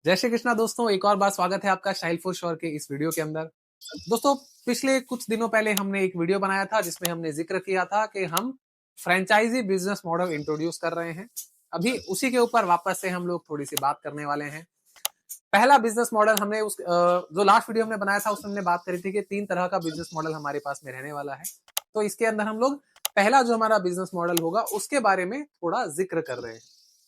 जय श्री कृष्णा दोस्तों, एक और बार स्वागत है आपका स्टाइल फॉर श्योर के इस वीडियो के अंदर। दोस्तों, पिछले कुछ दिनों पहले हमने एक वीडियो बनाया था जिसमें हमने जिक्र किया था कि हम फ्रेंचाइजी बिजनेस मॉडल इंट्रोड्यूस कर रहे हैं। अभी उसी के ऊपर वापस से हम लोग थोड़ी सी बात करने वाले हैं। पहला बिजनेस मॉडल हमने जो लास्ट वीडियो हमने बनाया था उसमें हमने बात करी थी कि 3 तरह का बिजनेस मॉडल हमारे पास में रहने वाला है। तो इसके अंदर हम लोग पहला जो हमारा बिजनेस मॉडल होगा उसके बारे में थोड़ा जिक्र कर रहे हैं।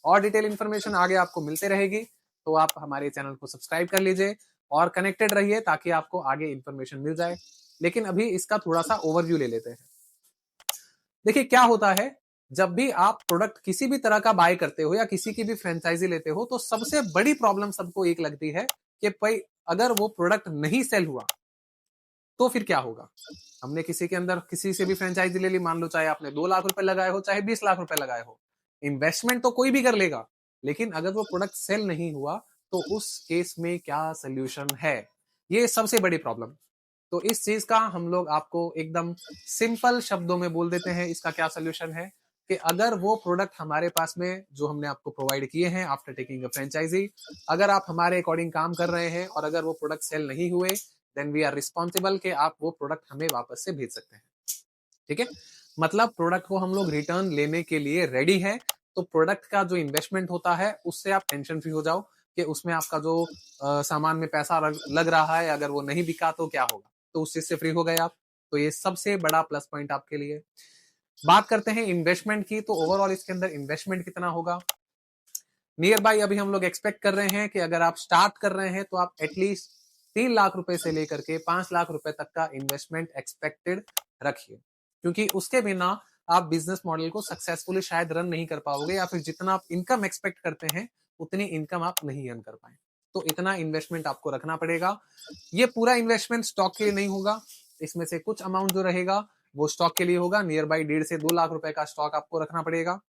और डिटेल इन्फॉर्मेशन आगे आपको मिलते रहेगी, तो आप हमारे चैनल को सब्सक्राइब कर लीजिए और कनेक्टेड रहिए ताकि आपको आगे इन्फॉर्मेशन मिल जाए। लेकिन अभी इसका थोड़ा सा ओवरव्यू ले लेते हैं। देखिए क्या होता है, जब भी आप प्रोडक्ट किसी भी तरह का बाय करते हो या किसी की भी फ्रेंचाइजी लेते हो तो सबसे बड़ी प्रॉब्लम सबको एक लगती है कि भाई अगर वो प्रोडक्ट नहीं सेल हुआ तो फिर क्या होगा। हमने किसी के अंदर किसी से भी फ्रेंचाइजी ले ली, मान लो चाहे आपने 2 लाख रुपए लगाए हो चाहे 20 लाख रुपए लगाए हो, इन्वेस्टमेंट तो कोई भी कर लेगा, लेकिन अगर वो प्रोडक्ट सेल नहीं हुआ तो उस केस में क्या सोल्यूशन है, ये सबसे बड़ी प्रॉब्लम। तो इस चीज का हम लोग आपको एकदम सिंपल शब्दों में बोल देते हैं। इसका क्या सोल्यूशन है कि अगर वो प्रोडक्ट हमारे पास में जो हमने आपको प्रोवाइड किए हैं आफ्टर टेकिंग अ फ्रेंचाइजी, अगर आप हमारे अकॉर्डिंग काम कर रहे हैं और अगर वो प्रोडक्ट सेल नहीं हुए, देन वी आर रिस्पॉन्सिबल कि आप वो प्रोडक्ट हमें वापस से भेज सकते हैं। ठीक है, मतलब प्रोडक्ट को हम लोग रिटर्न लेने के लिए रेडी है। तो प्रोडक्ट का जो इन्वेस्टमेंट होता है उससे आप टेंशन फ्री हो जाओ कि उसमें आपका जो सामान में पैसा लग रहा है, अगर वो नहीं बिका तो क्या होगा, तो उस चीज से फ्री हो गए आप। तो ये सबसे बड़ा प्लस पॉइंट आपके लिए। बात करते हैं इन्वेस्टमेंट की, तो ओवरऑल इसके अंदर इन्वेस्टमेंट कितना होगा। नियर बाई अभी हम लोग एक्सपेक्ट कर रहे हैं कि अगर आप स्टार्ट कर रहे हैं तो आप एटलीस्ट 3 लाख रुपए से लेकर के 5 लाख रुपए तक का इन्वेस्टमेंट एक्सपेक्टेड रखिए, क्योंकि उसके बिना आप बिजनेस मॉडल को सक्सेसफुली शायद रन नहीं कर पाओगे, या फिर जितना आप इनकम एक्सपेक्ट करते हैं उतनी इनकम आप नहीं अर्न कर पाए। तो इतना इन्वेस्टमेंट आपको रखना पड़ेगा। ये पूरा इन्वेस्टमेंट स्टॉक के लिए नहीं होगा, इसमें से कुछ अमाउंट जो रहेगा वो स्टॉक के लिए होगा। नियर बाई 1.5 से 2 लाख रुपए का स्टॉक आपको रखना पड़ेगा।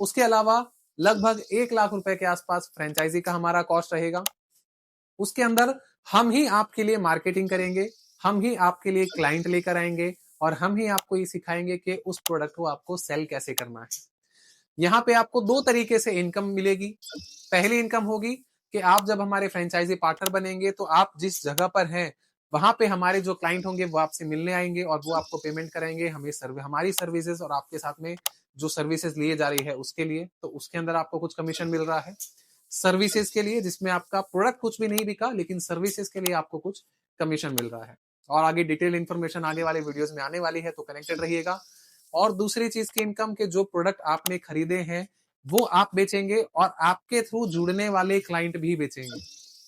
उसके अलावा लगभग 1 लाख रुपए के आसपास फ्रेंचाइजी का हमारा कॉस्ट रहेगा। उसके अंदर हम ही आपके लिए मार्केटिंग करेंगे, हम ही आपके लिए क्लाइंट लेकर आएंगे और हम ही आपको ये सिखाएंगे कि उस प्रोडक्ट को आपको सेल कैसे करना है। यहाँ पे आपको 2 तरीके से इनकम मिलेगी। पहली इनकम होगी कि आप जब हमारे फ्रेंचाइजी पार्टनर बनेंगे तो आप जिस जगह पर हैं वहां पे हमारे जो क्लाइंट होंगे वो आपसे मिलने आएंगे और वो आपको पेमेंट कराएंगे हमारी सर्विसेज और आपके साथ में जो सर्विसेज लिए जा रही है उसके लिए। तो उसके अंदर आपको कुछ कमीशन मिल रहा है सर्विसेज के लिए, जिसमें आपका प्रोडक्ट कुछ भी नहीं बिका लेकिन सर्विसेज के लिए आपको कुछ कमीशन मिल रहा है। और आगे डिटेल इन्फॉर्मेशन आगे वाले वीडियोस में आने वाली है, तो कनेक्टेड रहिएगा। और दूसरी चीज की इनकम के जो प्रोडक्ट आपने खरीदे हैं वो आप बेचेंगे और आपके थ्रू जुड़ने वाले क्लाइंट भी बेचेंगे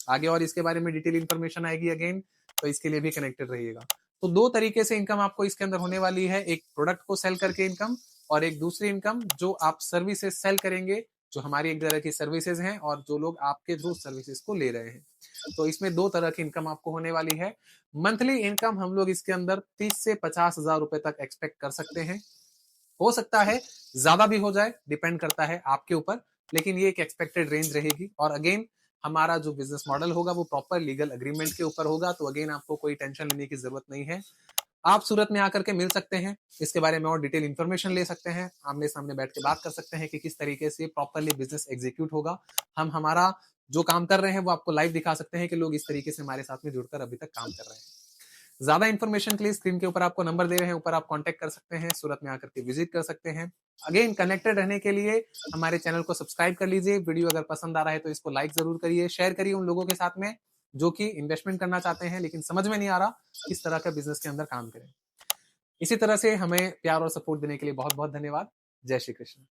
आगे, और इसके बारे में डिटेल इन्फॉर्मेशन आएगी अगेन, तो इसके लिए भी कनेक्टेड रहिएगा। तो 2 तरीके से इनकम आपको इसके अंदर होने वाली है, एक प्रोडक्ट को सेल करके इनकम और एक दूसरी इनकम जो आप सर्विसेज सेल करेंगे, जो हमारी एक तरह की सर्विसेज हैं और जो लोग आपके थ्रू सर्विसेज को ले रहे हैं। तो इसमें 2 तरह की इनकम आपको होने वाली है। मंथली इनकम हम लोग इसके अंदर 30 से 50 हजार रुपए तक एक्सपेक्ट कर सकते हैं। हो सकता है ज्यादा भी हो जाए, डिपेंड करता है आपके ऊपर, लेकिन ये एक एक्सपेक्टेड रेंज रहेगी। और अगेन हमारा जो बिजनेस मॉडल होगा वो प्रॉपर लीगल अग्रीमेंट के ऊपर होगा, तो अगेन आपको कोई टेंशन लेने की जरूरत नहीं है। आप सूरत में आकर के मिल सकते हैं, इसके बारे में और डिटेल इन्फॉर्मेशन ले सकते हैं, आमने सामने बैठ के बात कर सकते हैं कि किस तरीके से प्रॉपरली बिजनेस एग्जीक्यूट होगा। हम हमारा जो काम कर रहे हैं वो आपको लाइव दिखा सकते हैं कि लोग इस तरीके से हमारे साथ में जुड़कर अभी तक काम कर रहे हैं। ज्यादा इन्फॉर्मेशन के लिए स्क्रीन के ऊपर आपको नंबर दे रहे हैं, ऊपर आप कांटेक्ट कर सकते हैं, सूरत में आकर के विजिट कर सकते हैं। अगेन कनेक्टेड रहने के लिए हमारे चैनल को सब्सक्राइब कर लीजिए। वीडियो अगर पसंद आ रहा है तो इसको लाइक जरूर करिए, शेयर करिए उन लोगों के साथ में जो कि इन्वेस्टमेंट करना चाहते हैं लेकिन समझ में नहीं आ रहा किस तरह का बिजनेस के अंदर काम करें। इसी तरह से हमें प्यार और सपोर्ट देने के लिए बहुत बहुत धन्यवाद। जय श्री कृष्ण।